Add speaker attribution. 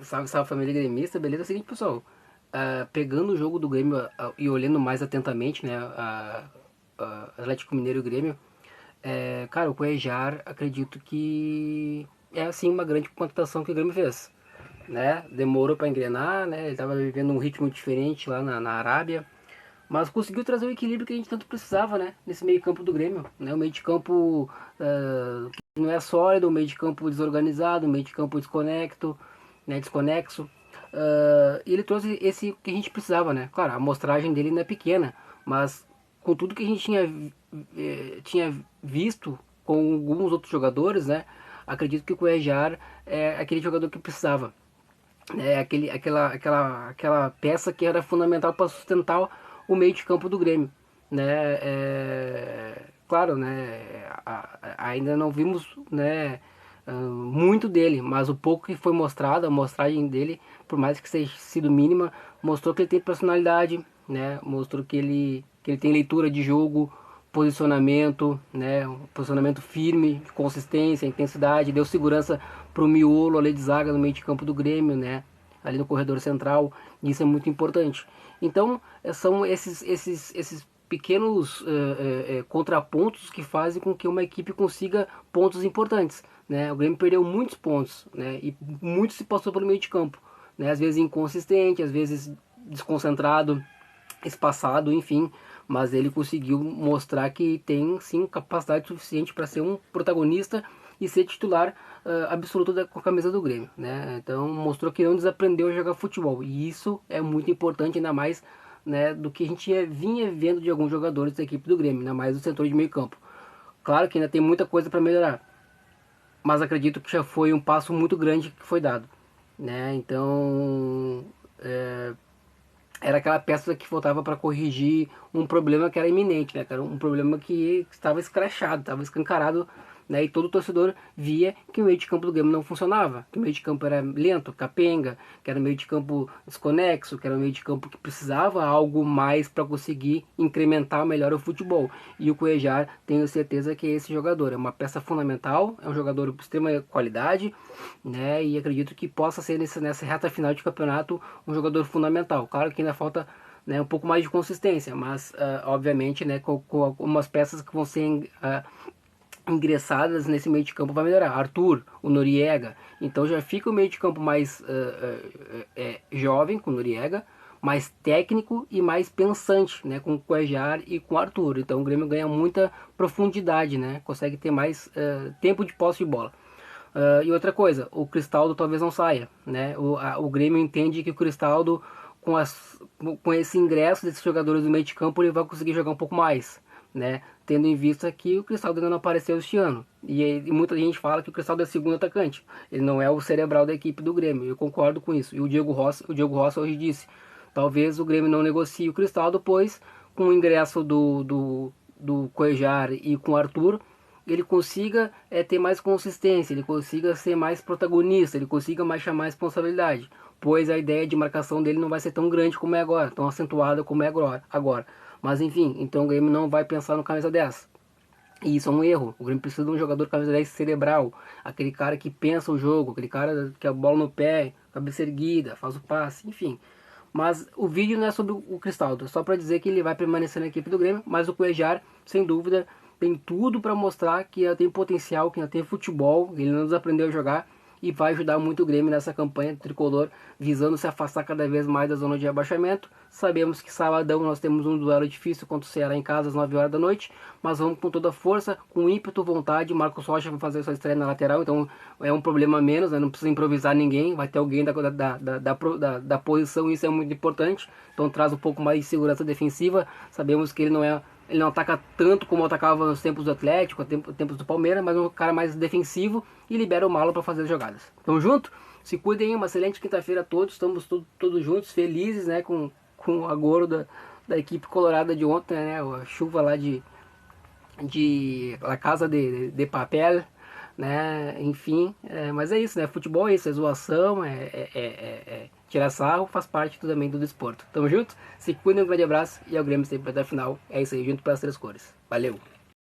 Speaker 1: Salve, salve família gremista, beleza? É o seguinte, pessoal, pegando o jogo do Grêmio e olhando mais atentamente, né, Atlético Mineiro e o Grêmio, cara, o Cuejar, acredito que é assim uma grande contratação que o Grêmio fez, né? Demorou para engrenar, né? Ele estava vivendo um ritmo diferente lá na Arábia, mas conseguiu trazer o equilíbrio que a gente tanto precisava, né? Nesse meio campo do Grêmio, né? O meio de campo que não é sólido, o meio de campo desorganizado, o meio de campo desconecto, né? Desconexo. E ele trouxe esse que a gente precisava, né? Claro, a amostragem dele não é pequena, mas com tudo que a gente tinha visto com alguns outros jogadores, né? Acredito que o Cuejar é aquele jogador que precisava, aquela peça que era fundamental para sustentar o meio de campo do Grêmio, né? Claro, né? Ainda não vimos, né? Muito dele, mas o pouco que foi mostrado, a mostragem dele, por mais que seja sido mínima, mostrou que ele tem personalidade, né? Mostrou que ele tem leitura de jogo, posicionamento, né? Um posicionamento firme, consistência, intensidade, deu segurança pro miolo ali de zaga no meio de campo do Grêmio, né? Ali no corredor central, isso é muito importante. Então, são esses pequenos contrapontos que fazem com que uma equipe consiga pontos importantes, né? O Grêmio perdeu muitos pontos, né? E muito se passou pelo meio de campo, né? Às vezes inconsistente, às vezes desconcentrado, espaçado, enfim, mas ele conseguiu mostrar que tem sim capacidade suficiente para ser um protagonista e ser titular absoluto com a camisa do Grêmio, né? Então mostrou que não desaprendeu a jogar futebol e isso é muito importante, ainda mais, né, do que a gente vinha vendo de alguns jogadores da equipe do Grêmio, ainda mais do setor de meio campo. Claro que ainda tem muita coisa para melhorar, mas acredito que já foi um passo muito grande que foi dado, né? Então era aquela peça que faltava para corrigir um problema que era iminente, né? Que era um problema que estava escrachado, estava escancarado, né? E todo torcedor via que o meio de campo do Grêmio não funcionava, que o meio de campo era lento, capenga, que era um meio de campo desconexo, que era um meio de campo que precisava algo mais para conseguir incrementar melhor o futebol. E o Cuejar, tenho certeza que é esse jogador, é uma peça fundamental, é um jogador de extrema qualidade, né? E acredito que possa ser nessa reta final de campeonato um jogador fundamental. Claro que ainda falta, né, um pouco mais de consistência, mas obviamente, né, com algumas peças que vão ser ingressadas nesse meio de campo vai melhorar. Arthur, o Noriega, então já fica o meio de campo mais jovem com o Noriega, mais técnico e mais pensante, né, com o Cuejar e com o Arthur. Então o Grêmio ganha muita profundidade, né, consegue ter mais tempo de posse de bola. E outra coisa, o Cristaldo talvez não saia, né? O Grêmio entende que o Cristaldo, com esse ingresso desses jogadores do meio de campo, ele vai conseguir jogar um pouco mais, né? Tendo em vista que o Cristaldo ainda não apareceu este ano. E muita gente fala que o Cristaldo é segundo atacante. Ele não é o cerebral da equipe do Grêmio. Eu concordo com isso. E o Diego Rossi hoje disse, talvez o Grêmio não negocie o Cristaldo, pois com o ingresso do Cuejar e com o Arthur, ele consiga ter mais consistência, ele consiga ser mais protagonista, ele consiga mais chamar a responsabilidade, pois a ideia de marcação dele não vai ser tão grande como é agora, tão acentuada como é agora. Mas enfim, então o Grêmio não vai pensar no camisa 10. E isso é um erro. O Grêmio precisa de um jogador camisa 10 cerebral, aquele cara que pensa o jogo, aquele cara que a bola no pé, cabeça erguida, faz o passe, enfim. Mas o vídeo não é sobre o Cristaldo, é só para dizer que ele vai permanecer na equipe do Grêmio, mas o Cuejar, sem dúvida, tem tudo para mostrar que ainda tem potencial, que ainda tem futebol, ele não desaprendeu a jogar e vai ajudar muito o Grêmio nessa campanha tricolor, visando se afastar cada vez mais da zona de rebaixamento. Sabemos que sabadão nós temos um duelo difícil contra o Ceará em casa às 9 horas da noite, mas vamos com toda a força, com ímpeto, vontade. Marcos Rocha vai fazer sua estreia na lateral, então é um problema menos, né? Não precisa improvisar ninguém, vai ter alguém da posição, isso é muito importante, então traz um pouco mais de segurança defensiva. Sabemos que ele não ataca tanto como atacava nos tempos do Atlético, tempos do Palmeiras, mas é um cara mais defensivo e libera o Malo para fazer as jogadas. Tamo junto? Se cuidem, uma excelente quinta-feira a todos. Estamos todos juntos, felizes, né, com o agouro da equipe colorada de ontem, né, a chuva lá de La Casa de Papel, né, enfim. Mas é isso, né, futebol é isso, é zoação, tirar sarro, faz parte também do desporto. Tamo junto? Se cuidem, um grande abraço e ao Grêmio sempre até a final. É isso aí, junto pelas três cores. Valeu!